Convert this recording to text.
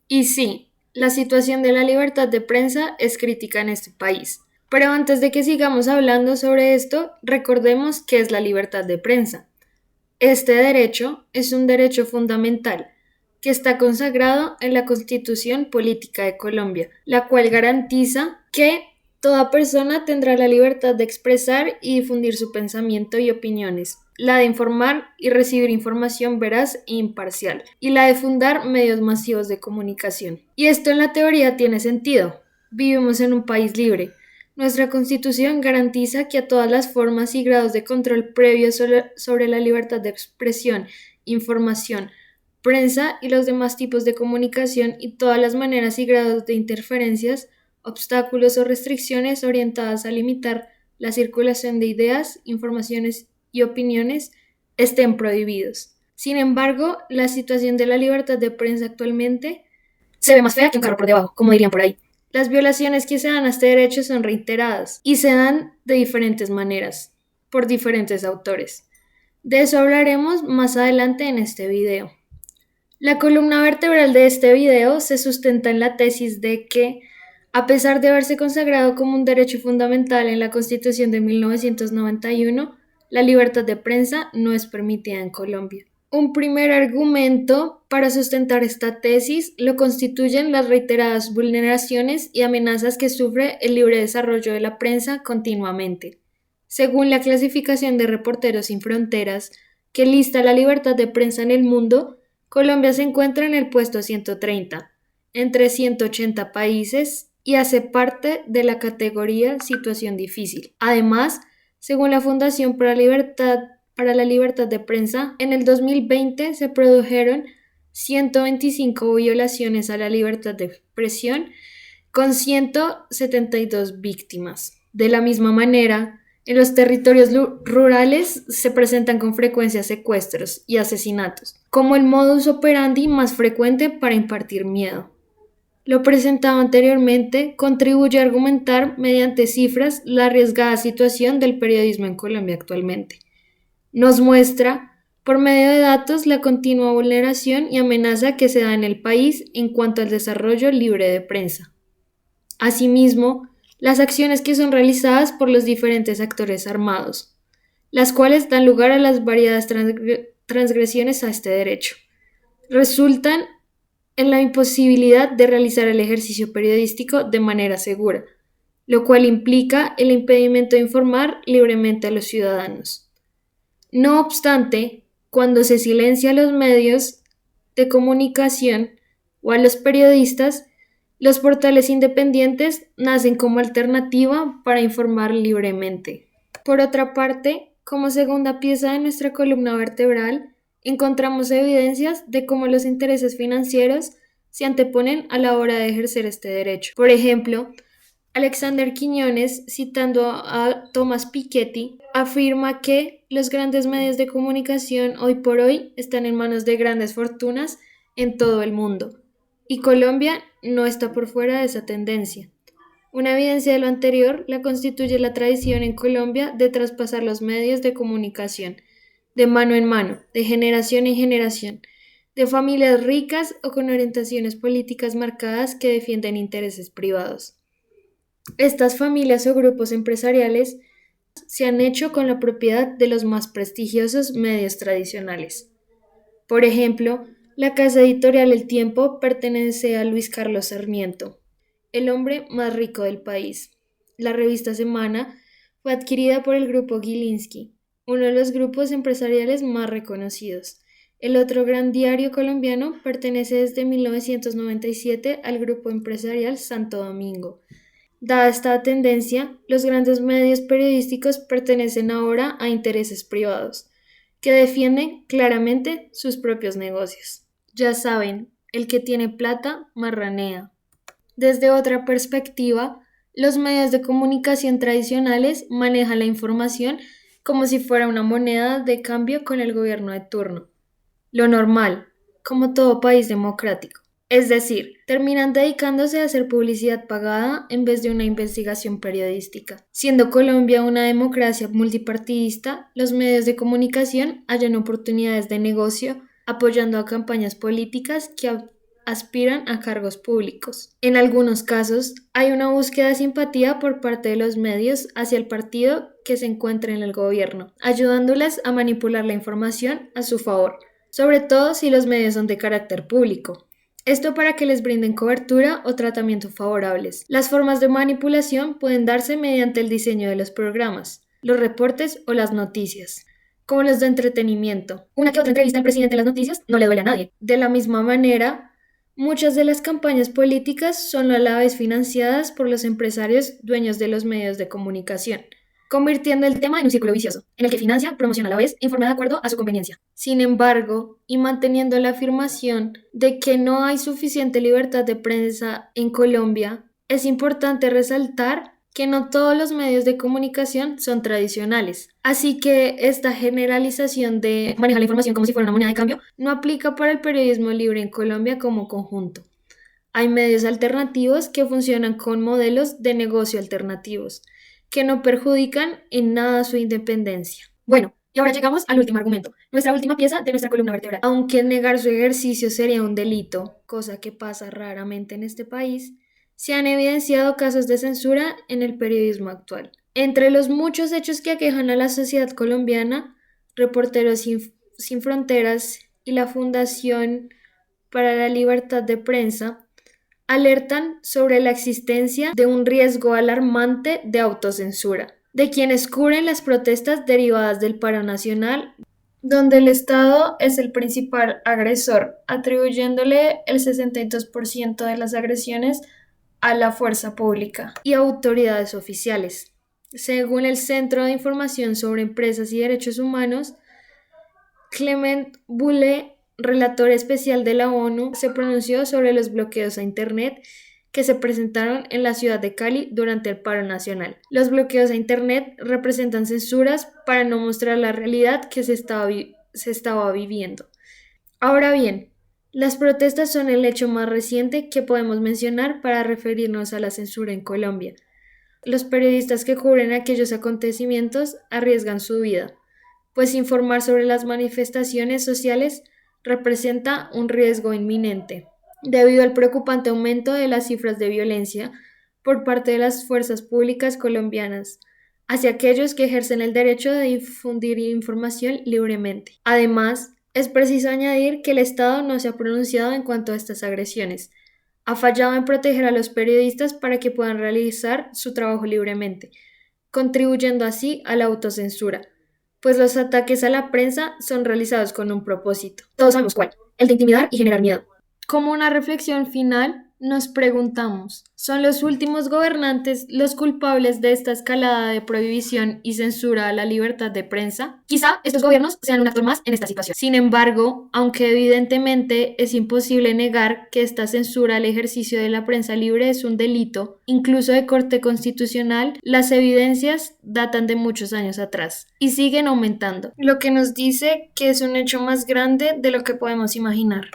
Y sí, la situación de la libertad de prensa es crítica en este país. Pero antes de que sigamos hablando sobre esto, recordemos qué es la libertad de prensa. Este derecho es un derecho fundamental que está consagrado en la Constitución Política de Colombia, la cual garantiza que toda persona tendrá la libertad de expresar y difundir su pensamiento y opiniones, la de informar y recibir información veraz e imparcial, y la de fundar medios masivos de comunicación. Y esto en la teoría tiene sentido. Vivimos en un país libre. Nuestra Constitución garantiza que a todas las formas y grados de control previo sobre la libertad de expresión, información, prensa y los demás tipos de comunicación y todas las maneras y grados de interferencias, obstáculos o restricciones orientadas a limitar la circulación de ideas, informaciones y opiniones estén prohibidos. Sin embargo, la situación de la libertad de prensa actualmente se ve más fea que un carro por debajo, como dirían por ahí. Las violaciones que se dan a este derecho son reiteradas y se dan de diferentes maneras, por diferentes autores. De eso hablaremos más adelante en este video. La columna vertebral de este video se sustenta en la tesis de que, a pesar de haberse consagrado como un derecho fundamental en la Constitución de 1991, la libertad de prensa no es permitida en Colombia. Un primer argumento para sustentar esta tesis lo constituyen las reiteradas vulneraciones y amenazas que sufre el libre desarrollo de la prensa continuamente. Según la clasificación de Reporteros Sin Fronteras, que lista la libertad de prensa en el mundo, Colombia se encuentra en el puesto 130, entre 180 países, y hace parte de la categoría Situación Difícil. Además, según la Fundación para la Libertad de Prensa, en el 2020 se produjeron 125 violaciones a la libertad de expresión con 172 víctimas. De la misma manera, en los territorios rurales se presentan con frecuencia secuestros y asesinatos, como el modus operandi más frecuente para impartir miedo. Lo presentado anteriormente contribuye a argumentar mediante cifras la arriesgada situación del periodismo en Colombia actualmente. Nos muestra, por medio de datos, la continua vulneración y amenaza que se da en el país en cuanto al desarrollo libre de prensa. Asimismo, las acciones que son realizadas por los diferentes actores armados, las cuales dan lugar a las variadas transgresiones a este derecho. Resultan en la imposibilidad de realizar el ejercicio periodístico de manera segura, lo cual implica el impedimento de informar libremente a los ciudadanos. No obstante, cuando se silencia a los medios de comunicación o a los periodistas, los portales independientes nacen como alternativa para informar libremente. Por otra parte, como segunda pieza de nuestra columna vertebral, encontramos evidencias de cómo los intereses financieros se anteponen a la hora de ejercer este derecho. Por ejemplo, Alexander Quiñones, citando a Thomas Piketty, afirma que los grandes medios de comunicación hoy por hoy están en manos de grandes fortunas en todo el mundo, y Colombia no está por fuera de esa tendencia. Una evidencia de lo anterior la constituye la tradición en Colombia de traspasar los medios de comunicación de mano en mano, de generación en generación, de familias ricas o con orientaciones políticas marcadas que defienden intereses privados. Estas familias o grupos empresariales se han hecho con la propiedad de los más prestigiosos medios tradicionales. Por ejemplo, la casa editorial El Tiempo pertenece a Luis Carlos Sarmiento, el hombre más rico del país. La revista Semana fue adquirida por el grupo Gilinski, uno de los grupos empresariales más reconocidos. El otro gran diario colombiano pertenece desde 1997 al grupo empresarial Santo Domingo. Dada esta tendencia, los grandes medios periodísticos pertenecen ahora a intereses privados, que defienden claramente sus propios negocios. Ya saben, el que tiene plata marranea. Desde otra perspectiva, los medios de comunicación tradicionales manejan la información como si fuera una moneda de cambio con el gobierno de turno. Lo normal, como todo país democrático. Es decir, terminan dedicándose a hacer publicidad pagada en vez de una investigación periodística. Siendo Colombia una democracia multipartidista, los medios de comunicación hallan oportunidades de negocio apoyando a campañas políticas que aspiran a cargos públicos. En algunos casos, hay una búsqueda de simpatía por parte de los medios hacia el partido que se encuentra en el gobierno, ayudándoles a manipular la información a su favor, sobre todo si los medios son de carácter público. Esto para que les brinden cobertura o tratamiento favorables. Las formas de manipulación pueden darse mediante el diseño de los programas, los reportes o las noticias, como los de entretenimiento. Una que otra entrevista al presidente en las noticias no le duele a nadie. De la misma manera, muchas de las campañas políticas son a la vez financiadas por los empresarios dueños de los medios de comunicación, convirtiendo el tema en un círculo vicioso, en el que financia, promociona a la vez e informa de acuerdo a su conveniencia. Sin embargo, y manteniendo la afirmación de que no hay suficiente libertad de prensa en Colombia, es importante resaltar que no todos los medios de comunicación son tradicionales. Así que esta generalización de manejar la información como si fuera una moneda de cambio no aplica para el periodismo libre en Colombia como conjunto. Hay medios alternativos que funcionan con modelos de negocio alternativos, que no perjudican en nada su independencia. Bueno, y ahora llegamos al último argumento, nuestra última pieza de nuestra columna vertebral. Aunque negar su ejercicio sería un delito, cosa que pasa raramente en este país, se han evidenciado casos de censura en el periodismo actual. Entre los muchos hechos que aquejan a la sociedad colombiana, Reporteros Sin Fronteras y la Fundación para la Libertad de Prensa alertan sobre la existencia de un riesgo alarmante de autocensura de quienes cubren las protestas derivadas del paro nacional, donde el Estado es el principal agresor, atribuyéndole el 62% de las agresiones a la fuerza pública y autoridades oficiales. Según el Centro de Información sobre Empresas y Derechos Humanos, Clement Boulay, relator especial de la ONU, se pronunció sobre los bloqueos a Internet que se presentaron en la ciudad de Cali durante el paro nacional. Los bloqueos a Internet representan censuras para no mostrar la realidad que se estaba viviendo. Ahora bien, las protestas son el hecho más reciente que podemos mencionar para referirnos a la censura en Colombia. Los periodistas que cubren aquellos acontecimientos arriesgan su vida, pues informar sobre las manifestaciones sociales representa un riesgo inminente, debido al preocupante aumento de las cifras de violencia por parte de las fuerzas públicas colombianas hacia aquellos que ejercen el derecho de difundir información libremente. Además, es preciso añadir que el Estado no se ha pronunciado en cuanto a estas agresiones. Ha fallado en proteger a los periodistas para que puedan realizar su trabajo libremente, contribuyendo así a la autocensura, pues los ataques a la prensa son realizados con un propósito. Todos sabemos cuál, el de intimidar y generar miedo. Como una reflexión final, nos preguntamos, ¿son los últimos gobernantes los culpables de esta escalada de prohibición y censura a la libertad de prensa? Quizá estos gobiernos sean un actor más en esta situación. Sin embargo, aunque evidentemente es imposible negar que esta censura al ejercicio de la prensa libre es un delito, incluso de corte constitucional, las evidencias datan de muchos años atrás y siguen aumentando, lo que nos dice que es un hecho más grande de lo que podemos imaginar.